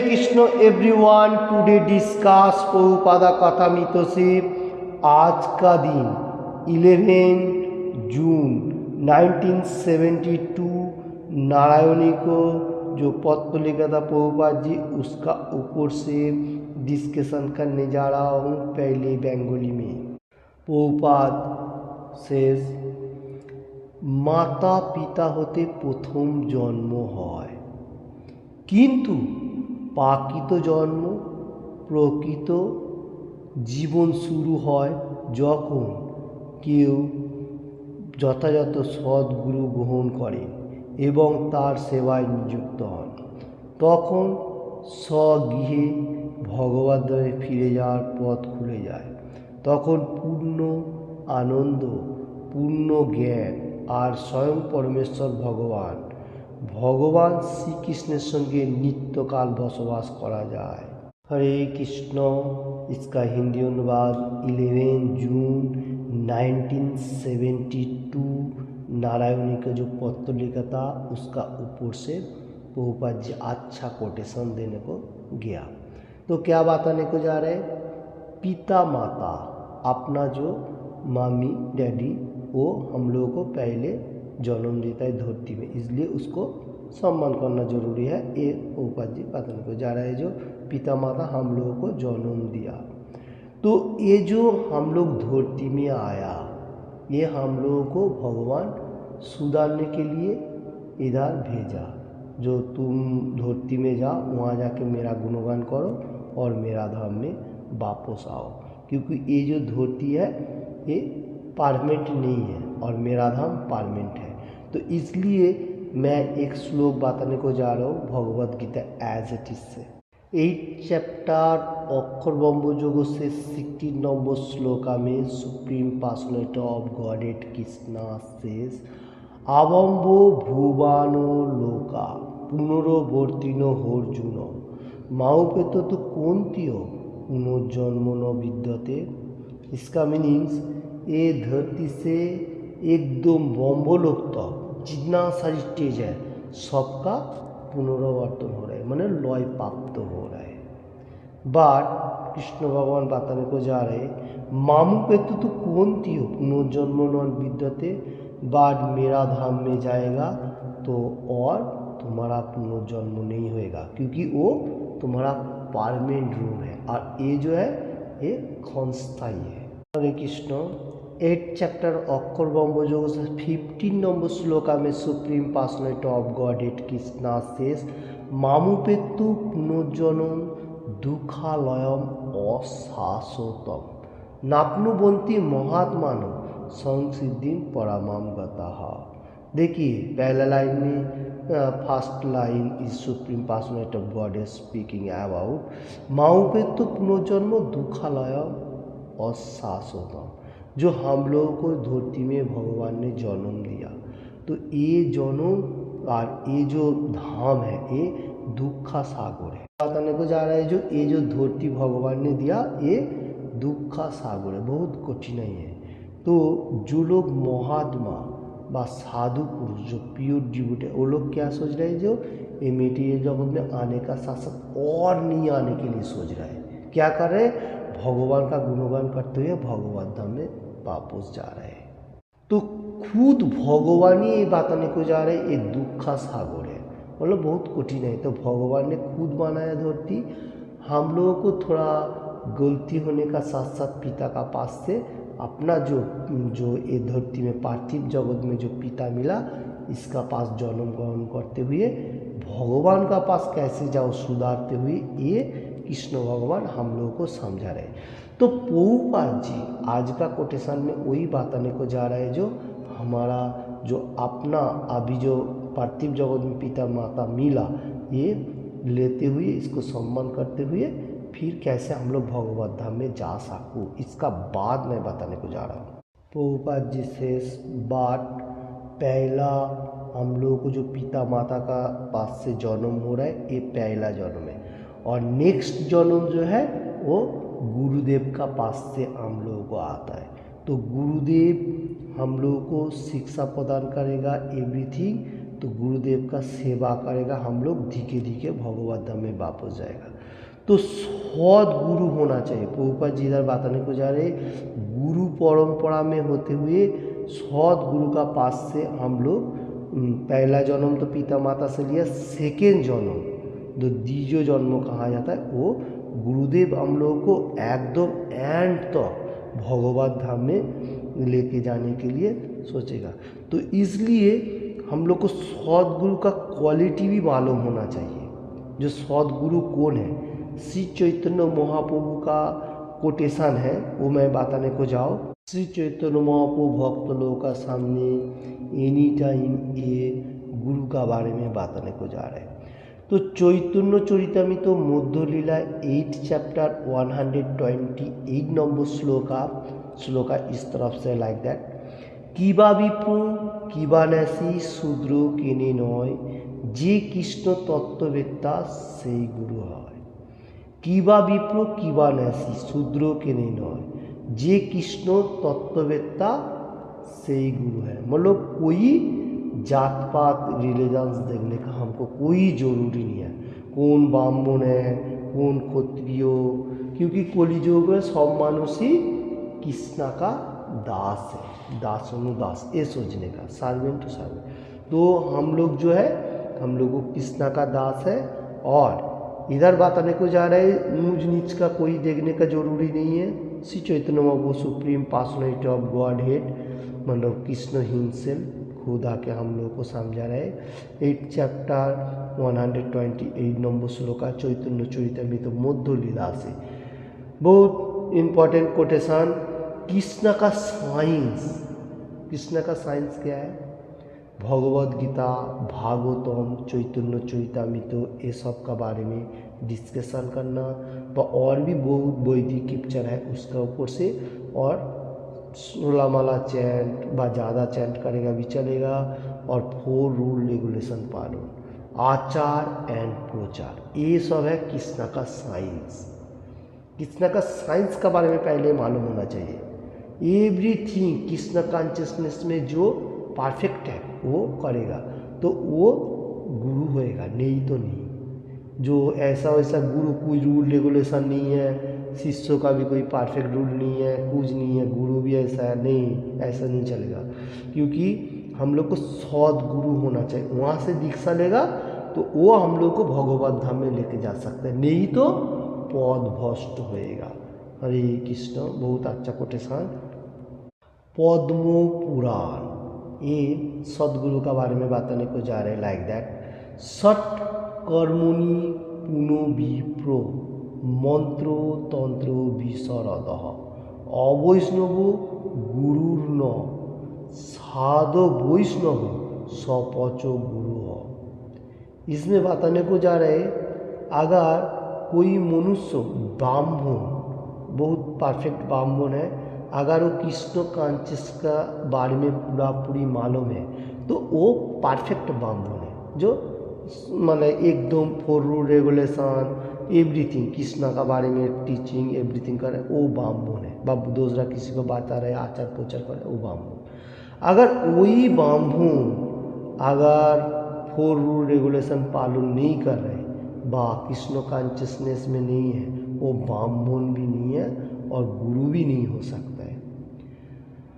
Krishna everyone, today discuss Prabhupada Kathamrita. आज का दिन 11 जून 1972 नारायणी को जो पत्र लिखा था प्रभुपाद जी, उसका ऊपर से डिस्कशन करने जा रहा हूँ। पहले बंगाली में प्रभुपाद शेष माता पिता होते प्रथम जन्म है, किन्तु प्रकृत जन्म प्रकृत जीवन शुरू है যখন কেউ যথাযথ সদ্গুরু গ্রহণ করে এবং তার সেবায় নিযুক্ত হন, তখন স্বগৃহে ভগবদ্ধামে ফিরে যাওয়ার পথ খুলে যায়। তখন পূর্ণ আনন্দ, পূর্ণ জ্ঞান আর স্বয়ং পরমেশ্বর ভগবান শ্রীকৃষ্ণের সঙ্গে নিত্যকাल বসবাস করা যায়। हरे कृष्ण। इसका हिंदी अनुवाद 11 जून 1972 नारायणी का जो पत्र लिखा था उसका ऊपर से प्रभुपाद जी अच्छा कोटेशन देने को गया। तो क्या बताने को जा रहे, पिता माता अपना जो मामी डैडी वो हम लोगों को पहले जन्म देता है धरती में, इसलिए उसको सम्मान करना जरूरी है। ये प्रभुपाद जी बताने को जा रहा है, जो पिता माता हम लोगों को जन्म दिया, तो ये जो हम लोग धरती में आया, ये हम लोगों को भगवान सुधारने के लिए इधर भेजा। जो तुम धरती में जाओ, वहाँ जाके मेरा गुणगान करो और मेरा धाम में वापस आओ, क्योंकि ये जो धरती है ये परमानेंट नहीं है और मेरा धाम परमानेंट है। तो इसलिए मैं एक श्लोक बताने को जा रहा हूँ Bhagavad Gita as it is से। 8 चैप्टर अक्षर ब्रह्म योग से 16 नंबर श्लोका में supreme personality of Godhead Krishna says अवम्बो भुवानो लोका पुनर्वर्तिनो अर्जुन माउपेतो तो कौंतियो पुनर्जन्म न विद्यते। इसका मीनिंग्स, ये धरती से एकदम ब्रह्मलोक तक जितना सारी स्टेज है सबका पुनरावर्तन हो रहा है, माने लय प्राप्त हो रहा है। बट कृष्ण भगवान बताने को जा रहे, मामू पे तो कौनती हो पुनर्जन्म न विद्यते, बाद मेरा धाम में जाएगा तो और तुम्हारा पुनर्जन्म नहीं होएगा, क्योंकि वो तुम्हारा परमानेंट रूम है और ये जो है ये क्षणस्थायी है। हरे कृष्ण। 8 चैप्टर अक्षर ब्रह्म योग से 15 नंबर श्लोका में supreme personality of Godhead Krishna says मामुपेतु पुनर्जन्म दुखालयम अशाश्वतम नाप्नुवन्ति महात्मानो संसिद्धि परमाम गतः। देखिए पहला लाइन में first line is supreme personality of God speaking about मामुपेतु पुनर्जन्म दुखालयम अशाश्वतम, जो हम लोगों को धरती में भगवान ने जन्म दिया, तो ये जन्म और ये जो धाम है ये दुखा सागर है। बताने को जा रहा है, जो ये जो धरती भगवान ने दिया ये दुखा सागर है, बहुत कठिनाई है। तो जो लोग महात्मा व साधु पुरुष जो प्योर डिवोटी है, वो लोग क्या सोच रहे हैं, जो ये मेटीरियल जगत में आने का साथ साथ और नहीं आने के लिए सोच रहा है, क्या कर रहे हैं, भगवान का गुणगान करते हुए भगवत धाम में वापस जा रहे हैं। तो खुद भगवान ही ये बताने को जा रहे, ये दुखा सागर है, मतलब बहुत कठिन है। तो भगवान ने खुद बनाया धरती, हम लोगों को थोड़ा गलती होने का साथ साथ पिता का पास से अपना जो ये धरती में पार्थिव जगत में जो पिता मिला, इसका पास जन्म ग्रहण करते हुए भगवान का पास कैसे जाओ सुधारते हुए, ये कृष्ण भगवान हम लोगों को समझा रहे। तो प्रभुपाद जी आज का कोटेशन में वही बताने को जा रहा है, जो हमारा जो अपना अभी जो पार्थिव जगत में पिता माता मिला, ये लेते हुए इसको सम्मान करते हुए फिर कैसे हम लोग भगवत धाम में जा सकूँ, इसका बाद मैं बताने को जा रहा हूँ। प्रभुपाद जी से बात पहला हम लोगों को जो पिता माता का पास से जन्म हो रहा है, ये पहला जन्म है, और नेक्स्ट जन्म जो है वो गुरुदेव का पास से हम लोगों को आता है। तो गुरुदेव हम लोगों को शिक्षा प्रदान करेगा एवरीथिंग, तो गुरुदेव का सेवा करेगा, हम लोग धीरे धीरे भगवत धाम में वापस जाएगा। तो सद गुरु होना चाहिए। प्रभुपाद जी इधर बताने को जा रहे, गुरु परंपरा में होते हुए सद गुरु का पास से हम लोग पहला जन्म तो पिता माता से लिया, सेकेंड जन्म जो द्वितीय जन्म कहा जाता है वो गुरुदेव हम लोगों को एकदम एंड तक भगवत धाम में लेके जाने के लिए सोचेगा। तो इसलिए हम लोग को सदगुरु का क्वालिटी भी मालूम होना चाहिए। जो सदगुरु कौन है, श्री चैतन्य महाप्रभु का कोटेशन है वो मैं बताने को जाऊँ। श्री चैतन्य महाप्रभु भक्त लोगों का सामने एनी टाइम ये गुरु का बारे में बताने को जा रहे हैं। तो चैतन्य चरितामृत तो मध्य लीला 8 चैप्टर 128 नंबर श्लोका इस तरफ से लाइक दैट, किबा विप्र किबा न्यासी शूद्र केने नय, जे कृष्ण तत्ववेत्ता से गुरु है। किबा विप्र किबा न्यासी शूद्र केने नय, जे कृष्ण तत्ववेत्ता से गुरु है। मतलब कोई जात पात रिलीजन्स देखने का हमको कोई ज़रूरी नहीं है, कौन ब्राह्मण है कौन क्षत्रिय, क्योंकि कलियुग में सब मानुष ही कृष्णा का दास है, दास अनुदास ये सोचने का, सर्वेंट टू सर्वेंट। तो हम लोग जो है हम लोग को कृष्णा का दास है। और इधर बात आने को जा रहे है, ऊंच नीच का कोई देखने का जरूरी नहीं है। Shri Chaitanya Mahaprabhu supreme personality of Godhead मतलब कृष्ण हिमसेल्फ खुद आके हम लोग को समझा रहे। 8 चैप्टर 128 नंबर श्लोका चैतन्य चरितामृत तो मध्य लीला से बहुत इम्पोर्टेंट कोटेशन। कृष्ण का साइंस, कृष्ण का साइंस क्या है? भगवद गीता, भागवतम, चैतन्य चरितामृत ये सब का बारे में डिस्कशन करना, और भी बहुत वैदिक पिक्चर है उसका ऊपर से, और 16 माला चैंट व ज़्यादा चैंट करेगा भी चलेगा, और 4 रूल रेगुलेशन पालन, आचार एंड प्रचार, ये सब है कृष्णा का साइंस। कृष्णा का साइंस का बारे में पहले मालूम होना चाहिए। एवरीथिंग कृष्णा कॉन्शियसनेस में जो परफेक्ट है वो करेगा तो वो गुरु होएगा, नहीं तो नहीं। जो ऐसा वैसा गुरु कोई रूल रेगुलेशन नहीं है, शिष्यों का भी कोई परफेक्ट रूल नहीं है, कुछ नहीं है, गुरु भी ऐसा है नहीं, ऐसा नहीं चलेगा। क्योंकि हम लोग को सदगुरु होना चाहिए, वहाँ से दीक्षा लेगा तो वो हम लोग को भगवत धाम में लेके जा सकते हैं, नहीं तो पद भ्रष्ट होएगा। हरे कृष्ण, बहुत अच्छा कोटेशन। पद्म पुराण ये सदगुरु का बारे में बताने को जा रहे हैं लाइक दैट, सट कर्मणि पुनो विप्रो मंत्र तंत्र विशरद अवैष्णव गुरुर्न साध वैष्णव सपचो गुरु हो। इसमें बताने को जा रहे, अगर कोई मनुष्य ब्राह्मण बहुत परफेक्ट ब्राह्मण है, अगर वो कृष्ण कॉन्शियस का बारे में पूरा पूरी मालूम है तो वो परफेक्ट ब्राह्मण है, जो मतलब एकदम 4 रूल रेगुलेशन एवरीथिंग कृष्णा का बारे में टीचिंग एवरीथिंग करे, वो ब्राह्मण है। बाबू दूसरा किसी को बता रहे आचार प्रचार करे, वो ब्राह्मण। अगर वही ब्राह्मण अगर 4 रूल रेगुलेशन पालन नहीं कर रहे, बा कृष्ण कॉन्शियसनेस में नहीं है, वो ब्राह्मण भी नहीं है और गुरु भी नहीं हो सकता है।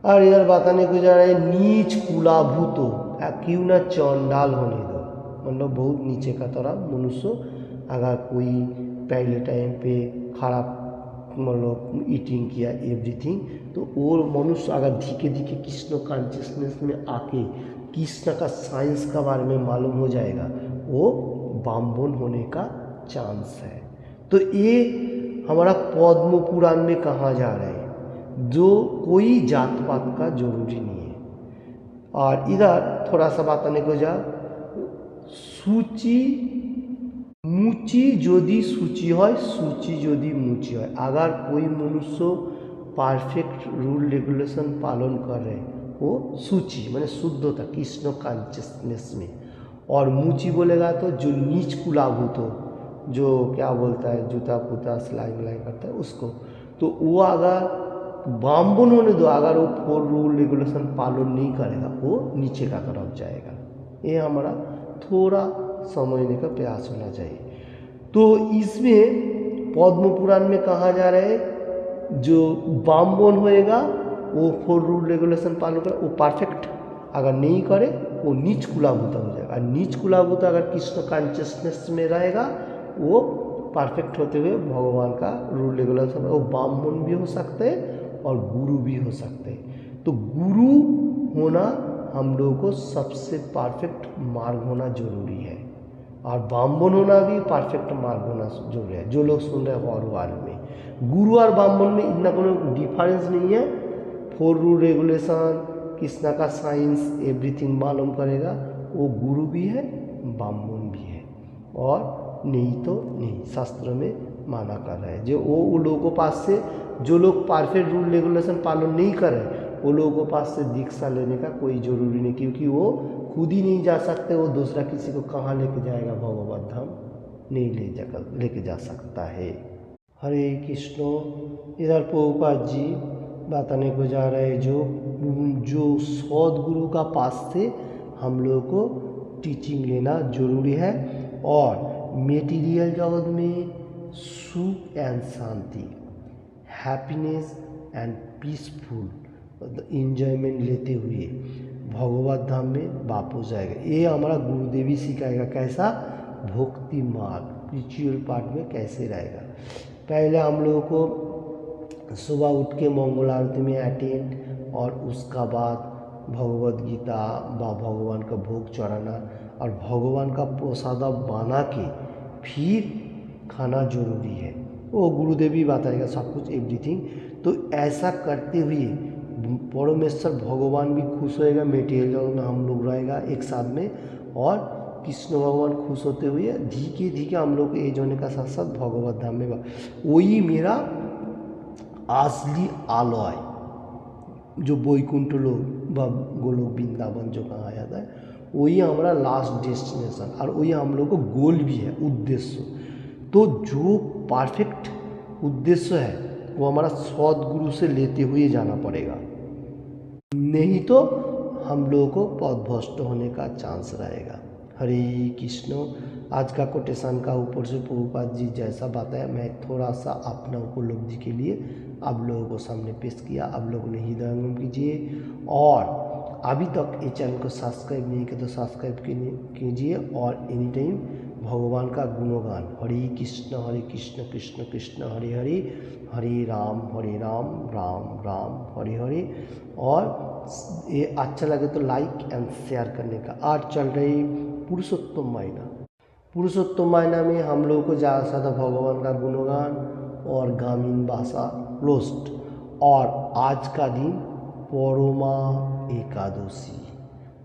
और इधर बताने को जा रहे हैं, नीच कुलाभूतो क्यों ना चंडाल होने दो, मतलब बहुत नीचे का तरह मनुष्य अगर कोई पहले टाइम पे खराब मतलब ईटिंग किया एवरीथिंग, तो वो मनुष्य अगर धीरे धीरे कृष्ण कॉन्शियसनेस में आके कृष्ण का साइंस का बारे में मालूम हो जाएगा, वो ब्राह्मण होने का चांस है। तो ये हमारा पद्म पुराण में कहा जा रहा है, जो कोई जात पात का जरूरी नहीं है। और इधर थोड़ा सा बताने को जा, सूची मुची यदि सूची है, सूची यदि मुची है, अगर कोई मनुष्य परफेक्ट रूल रेगुलेशन पालन कर रहे वो सूची माने शुद्धता कृष्ण कॉन्शियसनेस में, और मुची बोलेगा तो जो नीच कुलाभूत हो, जो क्या बोलता है जूता पूता सिलाई मिलाई करता है उसको, तो वो अगर ब्राह्मण होने दो, अगर वो 4 रूल रेगुलेशन पालन नहीं करेगा वो नीचे का तरफ जाएगा। ये हमारा थोड़ा समझने का प्रयास होना चाहिए। तो इसमें पद्म पुराण में कहा जा रहा है जो ब्राह्मण होएगा वो 4 रूल रेगुलेशन पालन करे, वो परफेक्ट, अगर नहीं करे वो नीच कुलाभूता हो जाएगा। नीच कुलाभूता अगर कृष्ण कॉन्शियसनेस में रहेगा वो परफेक्ट होते हुए भगवान का रूल रेगुलेशन, वो ब्राह्मण भी हो सकते हैं और गुरु भी हो सकते हैं। तो गुरु होना हम लोगों को सबसे परफेक्ट मार्ग होना जरूरी है, और ब्राह्मण होना भी परफेक्ट मार्ग होना जरूरी है। जो लोग सुन रहे हैं और वर्ल्ड में गुरु और ब्राह्मण में इतना कोई डिफरेंस नहीं है। 4 रूल रेगुलेशन, कृष्णा का साइंस एवरीथिंग मालूम करेगा, वो गुरु भी है ब्राह्मण भी है, और नहीं तो नहीं, शास्त्र में माना कर रहा है। जो वो लोगों के पास से जो लोग परफेक्ट रूल रेगुलेशन पालन नहीं कर रहे वो लोगों के पास से दीक्षा लेने का कोई ज़रूरी नहीं, क्योंकि वो खुद ही नहीं जा सकते, वो दूसरा किसी को कहाँ लेके जाएगा, भगवत धाम नहीं लेके जा सकता है। हरे कृष्ण। इधर प्रभुपाद जी बताने को जा रहे हैं जो सद्गुरु का पास से हम लोगों को टीचिंग लेना जरूरी है, और मेटीरियल जगत में सुख and Shanti, happiness and peaceful enjoyment लेते हुए भगवत धाम में वापस जाएगा। ये हमारा गुरुदेव ही सिखाएगा कैसा भक्ति मार्ग रिचुअल पार्ट में कैसे रहेगा। पहले हम लोगों को सुबह उठ के मंगल आरती में अटेंड, और उसका बाद भगवत गीता व भगवान का भोग चढ़ाना, और भगवान का प्रसाद बना के फिर खाना जरूरी है। वो गुरुदेव ही बताएगा सब कुछ एवरीथिंग। तो ऐसा करते हुए परमेश्वर भगवान भी खुश होएगा, मेटेरियल जगत में हम लोग रहेगा एक साथ में, और कृष्ण भगवान खुश होते हुए धीरे धीरे हम लोग एज होने का साथ साथ भगवत धाम में वही मेरा असली आलय जो वैकुंठ लोक व गोलोक वृंदावन जो कहा जाता है, वही हमारा लास्ट डेस्टिनेशन, और वही हम लोग को गोल भी है, उद्देश्य। तो जो परफेक्ट उद्देश्य है वो हमारा सद्गुरु से लेते हुए जाना पड़ेगा, नहीं तो हम लोगों को पथभ्रष्ट होने का चांस रहेगा। हरे कृष्ण। आज का कोटेशन का ऊपर से प्रभुपाद जी जैसा बताया, मैं थोड़ा सा अपना उपलब्धि के लिए आप लोगों को सामने पेश किया। आप लोगों ने हृदयंगम कीजिए, और अभी तक ये चैनल को सब्सक्राइब नहीं किया तो सब्सक्राइब कीजिए, और एनी टाइम भगवान का गुणगान हरे कृष्ण कृष्ण कृष्ण हरे हरे, हरे राम राम राम हरे हरे। और ये अच्छा लगे तो लाइक एंड शेयर करने का। आज चल रही पुरुषोत्तम महीना, पुरुषोत्तम महीना में हम लोगों को ज़्यादा से ज़्यादा भगवान का गुणगान और ग्रामीण भाषा रोस्ट। और आज का दिन परमा एकादशी,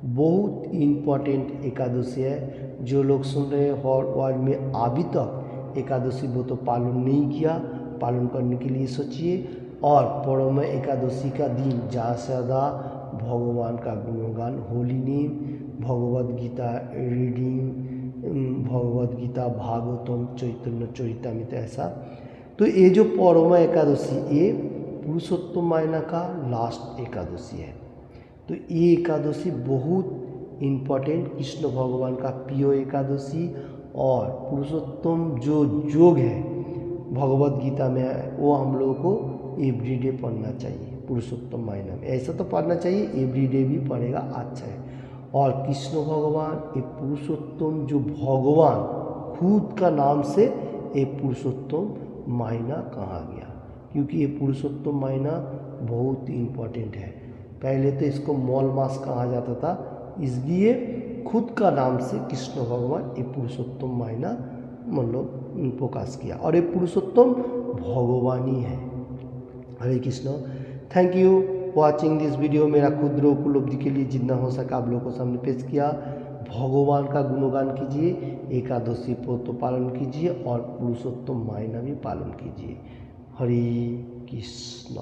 बहुत इम्पोर्टेंट एकादशी है। जो लोग सुन रहे हैं हर वर्ल्ड में अभी तक एकादशी वो तो पालन नहीं किया, पालन करने के लिए सोचिए। और परमा एकादशी का दिन ज़्यादा से ज़्यादा भगवान का गुणगान, holy name, Bhagavad Gita reading, Bhagavad Gita Bhagavatam Chaitanya Charitamrita ऐसा। तो ये जो परमा एकादशी ये पुरुषोत्तम महीना का लास्ट एकादशी है। तो ये एकादशी बहुत इम्पोर्टेंट, कृष्ण भगवान का प्रिय एकादशी, और पुरुषोत्तम जो योग है भगवद गीता में है वो हम लोगों को एवरीडे पढ़ना चाहिए। पुरुषोत्तम महीना में ऐसा तो पढ़ना चाहिए, एवरीडे भी पढ़ेगा अच्छा है। और कृष्ण भगवान ये पुरुषोत्तम जो भगवान खुद का नाम से ये पुरुषोत्तम महीना कहा गया, क्योंकि ये पुरुषोत्तम महीना बहुत इम्पोर्टेंट है। पहले तो इसको मौल मास कहा जाता था, इसलिए खुद का नाम से कृष्ण भगवान ये पुरुषोत्तम महीना मतलब प्रकाश किया, और ये पुरुषोत्तम भगवान ही है। Hare Krishna. Thank you watching this video. मेरा क्षुद्र उपलब्धि के लिए जितना हो सका आप लोगों को सामने पेश किया। भगवान का गुणगान कीजिए, एकादशी व्रत पालन कीजिए, और पुरुषोत्तम महीना भी पालन कीजिए। हरे कृष्ण।